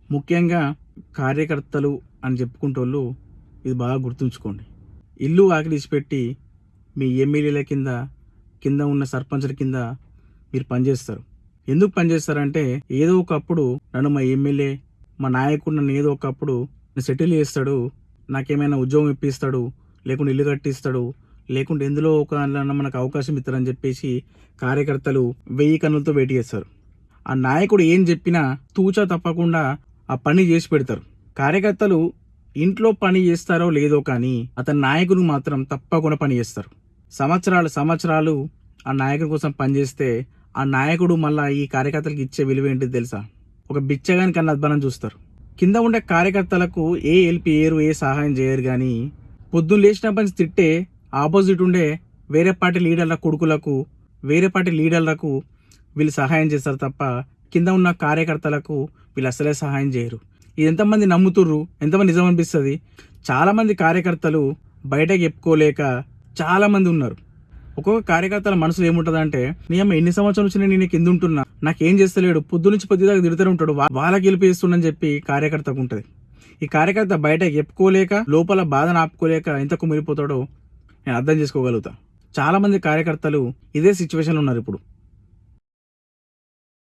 ముఖ్యంగా కార్యకర్తలు అని చెప్పుకుంటోళ్ళు ఇది బాగా గుర్తుంచుకోండి. ఇల్లు వాకిలి ఇడిచిపెట్టి మీ ఎమ్మెల్యేల కింద ఉన్న సర్పంచుల కింద మీరు పనిచేస్తారు. ఎందుకు పనిచేస్తారంటే ఏదో ఒకప్పుడు నన్ను మా ఎమ్మెల్యే మా నాయకుడు నన్ను ఏదో ఒకప్పుడు సెటిల్ చేస్తాడు, నాకేమైనా ఉద్యోగం ఇప్పిస్తాడు, లేకుంటే ఇల్లు కట్టిస్తాడు, లేకుంటే ఎందులో ఒక మనకు అవకాశం ఇస్తారని చెప్పేసి కార్యకర్తలు 1000 కన్నులతో వెయిట్ చేస్తారు. ఆ నాయకుడు ఏం చెప్పినా తూచా తప్పకుండా ఆ పని చేసి పెడతారు. కార్యకర్తలు ఇంట్లో పని చేస్తారో లేదో కానీ అతని నాయకుడు మాత్రం తప్పకుండా పని చేస్తారు. సంవత్సరాలు ఆ నాయకుడి కోసం పనిచేస్తే ఆ నాయకుడు మళ్ళీ ఈ కార్యకర్తలకు ఇచ్చే విలువ ఏంటిది తెలుసా? ఒక బిచ్చగాని కన్నా అద్భుతం చూస్తారు. కింద ఉండే కార్యకర్తలకు ఏ హెల్ప్ చేయరు, ఏ సహాయం చేయరు. కానీ పొద్దున్న లేచినప్పటి నుంచి తిట్టే ఆపోజిట్ ఉండే వేరే పార్టీ లీడర్ల కొడుకులకు, వేరే పార్టీ లీడర్లకు వీళ్ళు సహాయం చేస్తారు తప్ప కింద ఉన్న కార్యకర్తలకు వీళ్ళు అసలే సహాయం చేయరు. ఇది ఎంతమంది నమ్ముతుర్రు, ఎంతమంది నిజం అనిపిస్తుంది? చాలామంది కార్యకర్తలు బయటకు చెప్పుకోలేక చాలామంది ఉన్నారు. ఒక్కొక్క కార్యకర్తల మనసులో ఏముంటుందంటే, నీ అమ్మ ఎన్ని సంవత్సరాల నుంచి నేను కింద ఉంటున్నా, నాకేం చేస్తలేడు, పొద్దు నుంచి పొద్దుదాకా తిడుతూనే ఉంటాడు, వాళ్ళకి గెలిపిస్తుండని చెప్పి కార్యకర్తకు ఉంటుంది. ఈ కార్యకర్త బయట చెప్పుకోలేక లోపల బాధను ఆపుకోలేక ఎంత కుమిలిపోతాడో నేను అర్థం చేసుకోగలుగుతా. చాలామంది కార్యకర్తలు ఇదే సిచ్యువేషన్లో ఉన్నారు ఇప్పుడు.